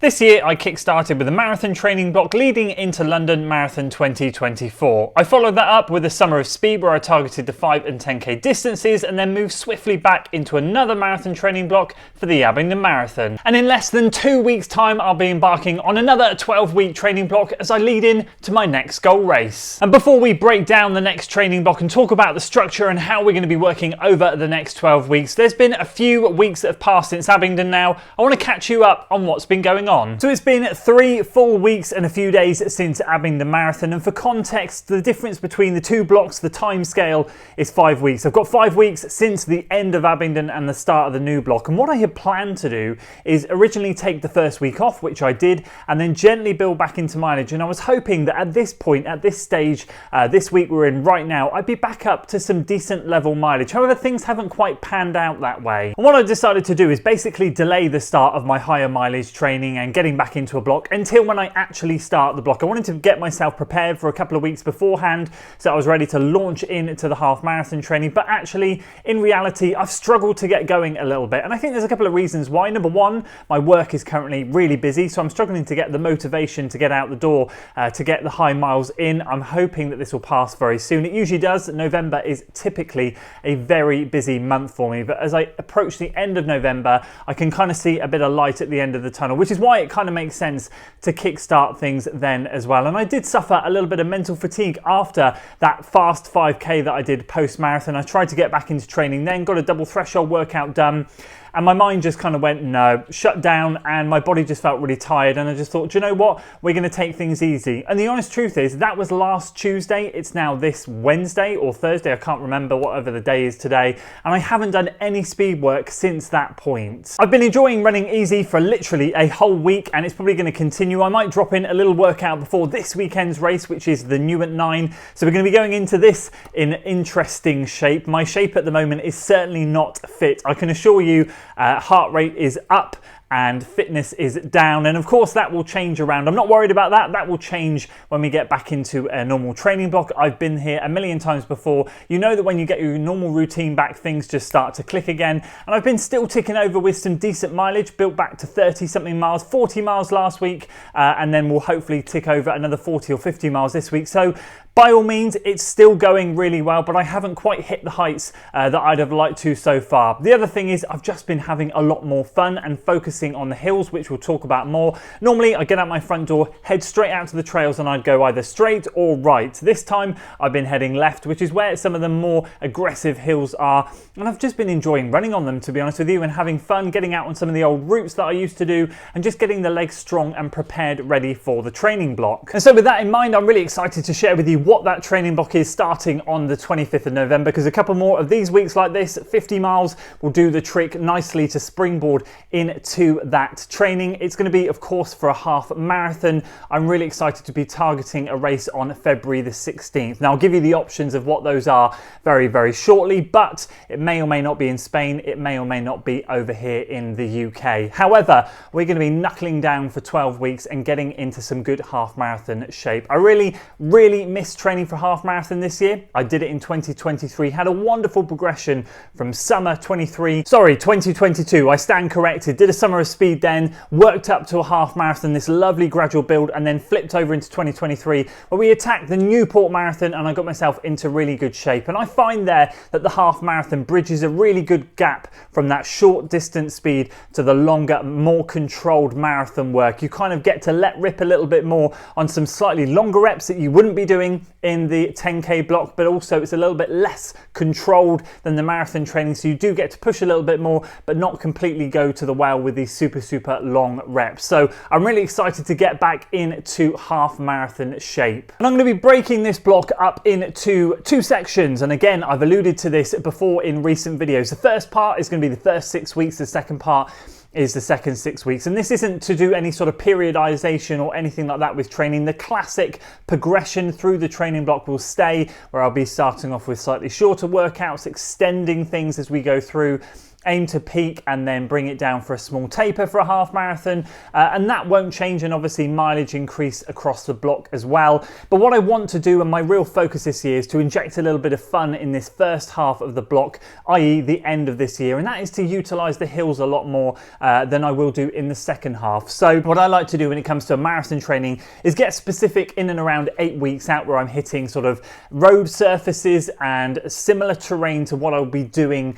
This year I kickstarted with a marathon training block leading into London Marathon 2024. I followed that up with a summer of speed where I targeted the 5 and 10k distances and then moved swiftly back into another marathon training block for the Abingdon Marathon. And in less than 2 weeks time I'll be embarking on another 12-week training block as I lead in to my next goal race. And before we break down the next training block and talk about the structure and how we're going to be working over the next 12 weeks, there's been a few weeks that have passed since Abingdon now. I want to catch you up on what's been going on. So it's been 3 full weeks and a few days since Abingdon Marathon, and for context, the difference between the two blocks, the time scale, is 5 weeks. I've got 5 weeks since the end of Abingdon and the start of the new block, and what I had planned to do is originally take the first week off, which I did, and then gently build back into mileage. And I was hoping that at this point, at this stage, this week we're in right now, I'd be back up to some decent level mileage. However, things haven't quite panned out that way. And what I decided to do is basically delay the start of my higher mileage training and getting back into a block until when I actually start the block. I wanted to get myself prepared for a couple of weeks beforehand so I was ready to launch into the half marathon training, but actually in reality I've struggled to get going a little bit, and I think there's a couple of reasons why. Number one, my work is currently really busy, so I'm struggling to get the motivation to get out the door to get the high miles in. I'm hoping that this will pass very soon. It usually does. November is typically a very busy month for me, but as I approach the end of November I can kind of see a bit of light at the end of the tunnel, which is why it kind of makes sense to kickstart things then as well. And I did suffer a little bit of mental fatigue after that fast 5k that I did post-marathon. I tried to get back into training then, got a double threshold workout done, and my mind just kind of went no, shut down, and my body just felt really tired, and I just thought, do you know what, we're going to take things easy. And the honest truth is that was last Tuesday. It's now this Wednesday or Thursday, I can't remember, whatever the day is today, and I haven't done any speed work since that point. I've been enjoying running easy for literally a whole week, and it's probably going to continue. I might drop in a little workout before this weekend's race, which is the Newent 9, so we're going to be going into this in interesting shape. My shape at the moment is certainly not fit, I can assure you. Heart rate is up and fitness is down, and of course that will change around. I'm not worried about that. That will change when we get back into a normal training block. I've been here a million times before. You know that when you get your normal routine back, things just start to click again, and I've been still ticking over with some decent mileage, built back to 30 something miles, 40 miles last week, and then we'll hopefully tick over another 40 or 50 miles this week. So by all means, it's still going really well, but I haven't quite hit the heights that I'd have liked to so far. The other thing is I've just been having a lot more fun and focusing on the hills, which we'll talk about more. Normally, I get out my front door, head straight out to the trails, and I'd go either straight or right. This time, I've been heading left, which is where some of the more aggressive hills are, and I've just been enjoying running on them, to be honest with you, and having fun getting out on some of the old routes that I used to do, and just getting the legs strong and prepared, ready for the training block. And so with that in mind, I'm really excited to share with you what that training block is starting on the 25th of November, because a couple more of these weeks like this, 50 miles, will do the trick nicely to springboard into that training. It's going to be, of course, for a half marathon. I'm really excited to be targeting a race on February the 16th. Now, I'll give you the options of what those are very, very shortly, but it may or may not be in Spain. It may or may not be over here in the UK. However, we're going to be knuckling down for 12 weeks and getting into some good half marathon shape. I really missed training for half marathon this year. I did it in 2023, had a wonderful progression from summer 2022. I stand corrected, did a summer of speed then, worked up to a half marathon, this lovely gradual build, and then flipped over into 2023 where we attacked the Newport Marathon, and I got myself into really good shape. And I find there that the half marathon bridges a really good gap from that short distance speed to the longer, more controlled marathon work. You kind of get to let rip a little bit more on some slightly longer reps that you wouldn't be doing in the 10k block, but also it's a little bit less controlled than the marathon training, so you do get to push a little bit more but not completely go to the well with these super long reps. So I'm really excited to get back into half marathon shape, and I'm going to be breaking this block up into 2 sections. And again, I've alluded to this before in recent videos. The first part is going to be the first 6 weeks, the second part is the second 6 weeks, and this isn't to do any sort of periodization or anything like that with training. The classic progression through the training block will stay, where I'll be starting off with slightly shorter workouts, extending things as we go through, aim to peak and then bring it down for a small taper for a half marathon, and that won't change, and obviously mileage increase across the block as well. But what I want to do, and my real focus this year, is to inject a little bit of fun in this first half of the block, i.e. the end of this year, and that is to utilise the hills a lot more than I will do in the second half. So what I like to do when it comes to marathon training is get specific in and around 8 weeks out, where I'm hitting sort of road surfaces and similar terrain to what I'll be doing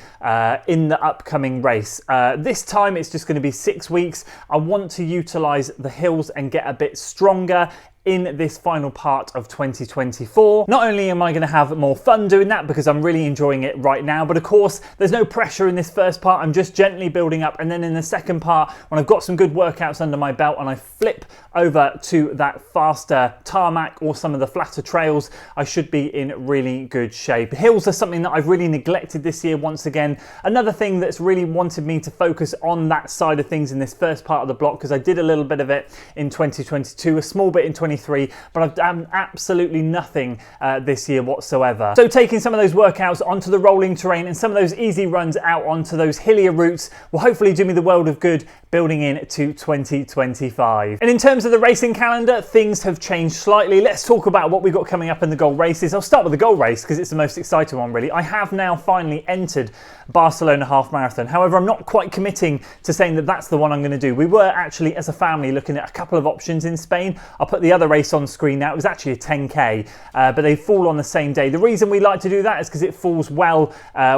in the upcoming race. This time it's just going to be 6 weeks. I want to utilise the hills and get a bit stronger in this final part of 2024. Not only am I going to have more fun doing that because I'm really enjoying it right now, but of course there's no pressure in this first part. I'm just gently building up, and then in the second part, when I've got some good workouts under my belt and I flip over to that faster tarmac or some of the flatter trails, I should be in really good shape. Hills are something that I've really neglected this year once again. Another thing that's really wanted me to focus on that side of things in this first part of the block, because I did a little bit of it in 2022, a small bit in 2023, but I've done absolutely nothing this year whatsoever. So taking some of those workouts onto the rolling terrain and some of those easy runs out onto those hillier routes will hopefully do me the world of good building in to 2025. And in terms of the racing calendar, things have changed slightly. Let's talk about what we've got coming up in the goal races. I'll start with the goal race because it's the most exciting one really. I have now finally entered Barcelona half marathon. However, I'm not quite committing to saying that that's the one I'm going to do. We were actually, as a family, looking at a couple of options in Spain. I'll put the other race on screen now. It was actually a 10K, but they fall on the same day. The reason we like to do that is because it falls well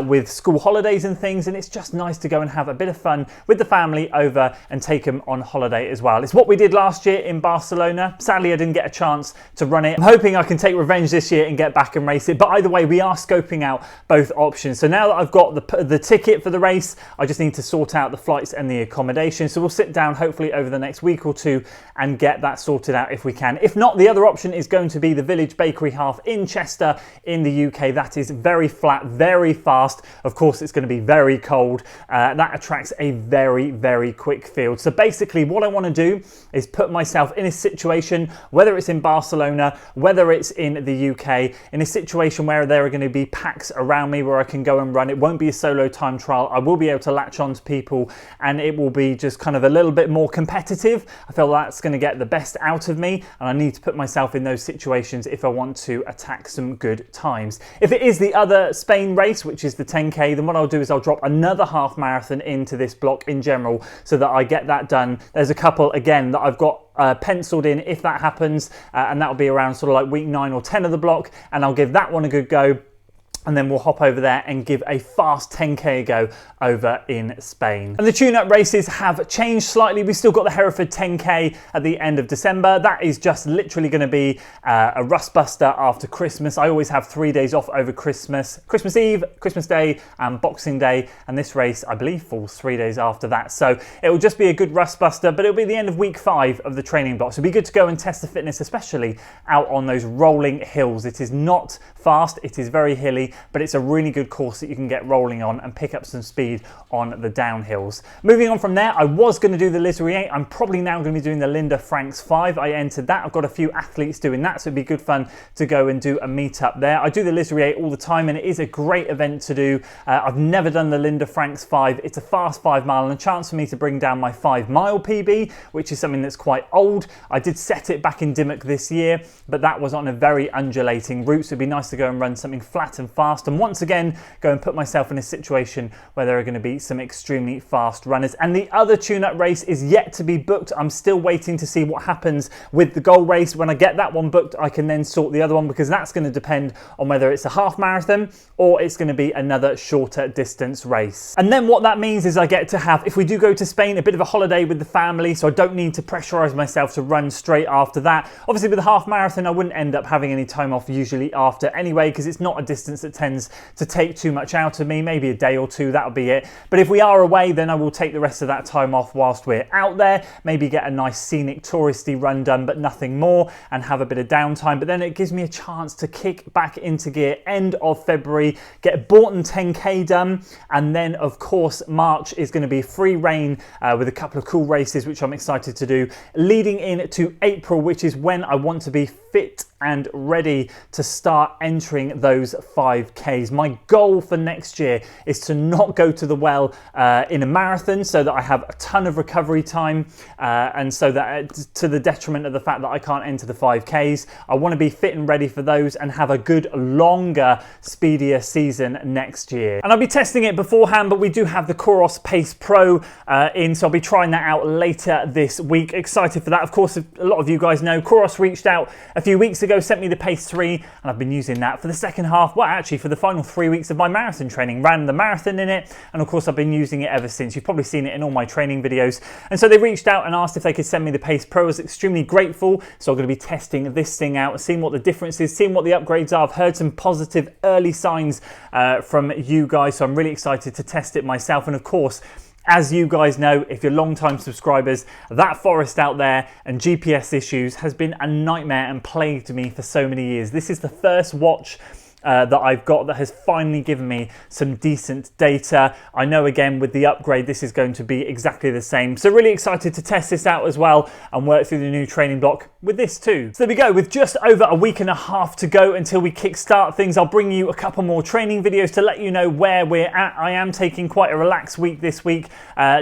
with school holidays and things, and it's just nice to go and have a bit of fun with the family over and take them on holiday as well. It's what we did last year in Barcelona. Sadly, I didn't get a chance to run it. I'm hoping I can take revenge this year and get back and race it, but either way, we are scoping out both options. So now that I've got the ticket for the race, I just need to sort out the flights and the accommodation. So we'll sit down hopefully over the next week or two and get that sorted out if we can. If not, the other option is going to be the Village Bakery Half in Chester in the UK. That is very flat, very fast. Of course, it's going to be very cold. That attracts a very, very quick field. So basically what I want to do is put myself in a situation, whether it's in Barcelona, whether it's in the UK, in a situation where there are going to be packs around me where I can go and run. It won't be a solo time trial. I will be able to latch on to people, and it will be just kind of a little bit more competitive. I feel that's going to get the best out of me, and I need to put myself in those situations if I want to attack some good times. If it is the other Spain race, which is the 10K, then what I'll do is I'll drop another half marathon into this block in general so that I get that done. There's a couple again that I've got penciled in if that happens, and that'll be around sort of like week 9 or 10 of the block, and I'll give that one a good go. And then we'll hop over there and give a fast 10K a go over in Spain. And the tune-up races have changed slightly. We've still got the Hereford 10K at the end of December. That is just literally going to be a rust buster after Christmas. I always have 3 days off over Christmas Eve, Christmas Day and Boxing Day. And this race, I believe, falls 3 days after that. So it will just be a good rust buster, but it'll be the end of week 5 of the training block. So it'll be good to go and test the fitness, especially out on those rolling hills. It is not fast, it is very hilly, but it's a really good course that you can get rolling on and pick up some speed on the downhills. Moving on from there, I was going to do the Lisery 8. I'm probably now going to be doing the Linda Franks 5. I entered that. I've got a few athletes doing that, so it'd be good fun to go and do a meetup there. I do the Lisery 8 all the time, and it is a great event to do. I've never done the Linda Franks 5. It's a fast 5 mile and a chance for me to bring down my 5 mile PB, which is something that's quite old. I did set it back in Dimmock this year, but that was on a very undulating route, so it'd be nice to go and run something flat and fast, and once again go and put myself in a situation where there are going to be some extremely fast runners. And the other tune-up race is yet to be booked. I'm still waiting to see what happens with the goal race. When I get that one booked, I can then sort the other one, because that's going to depend on whether it's a half marathon or it's going to be another shorter distance race. And then what that means is I get to have, if we do go to Spain, a bit of a holiday with the family, so I don't need to pressurize myself to run straight after that. Obviously with the half marathon, I wouldn't end up having any time off usually after anyway, because it's not a distance that tends to take too much out of me. Maybe a day or two, that'll be it. But if we are away, then I will take the rest of that time off whilst we're out there, maybe get a nice scenic touristy run done, but nothing more, and have a bit of downtime. But then it gives me a chance to kick back into gear end of February, get Bourton 10K done, and then of course March is going to be free reign with a couple of cool races which I'm excited to do, leading into April, which is when I want to be fit and ready to start entering those 5Ks. My goal for next year is to not go to the well in a marathon, so that I have a ton of recovery time, and so that to the detriment of the fact that I can't enter the 5Ks. I want to be fit and ready for those and have a good, longer, speedier season next year. And I'll be testing it beforehand, but we do have the COROS Pace Pro in, so I'll be trying that out later this week. Excited for that. Of course, a lot of you guys know COROS reached out a few weeks ago, sent me the Pace 3, and I've been using that for the second half, well actually for the final 3 weeks of my marathon training. Ran the marathon in it, and of course I've been using it ever since. You've probably seen it in all my training videos. And so they reached out and asked if they could send me the Pace Pro. I was extremely grateful, so I'm going to be testing this thing out, seeing what the difference is, seeing what the upgrades are. I've heard some positive early signs from you guys, so I'm really excited to test it myself. And of course, as you guys know, if you're long-time subscribers, that forest out there and GPS issues has been a nightmare and plagued me for so many years. This is the first watch that I've got that has finally given me some decent data. I know again with the upgrade this is going to be exactly the same. So really excited to test this out as well and work through the new training block with this too. So there we go, with just over a week and a half to go until we kickstart things. I'll bring you a couple more training videos to let you know where we're at. I am taking quite a relaxed week this week,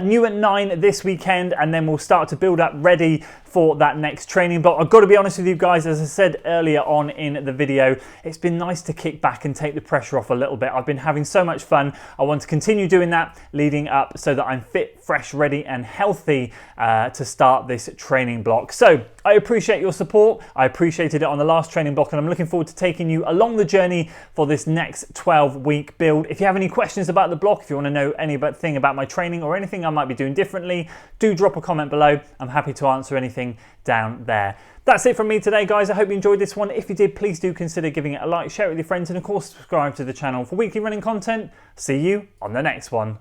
new at 9 this weekend, and then we'll start to build up ready for that next training block. I've got to be honest with you guys, as I said earlier on in the video, it's been nice to kick back and take the pressure off a little bit. I've been having so much fun. I want to continue doing that leading up so that I'm fit, fresh, ready and healthy to start this training block. So I appreciate your support. I appreciated it on the last training block, and I'm looking forward to taking you along the journey for this next 12-week build. If you have any questions about the block, if you want to know anything about my training or anything I might be doing differently, do drop a comment below. I'm happy to answer anything down there. That's it from me today, guys. I hope you enjoyed this one. If you did, please do consider giving it a like, share it with your friends, and of course subscribe to the channel for weekly running content. See you on the next one.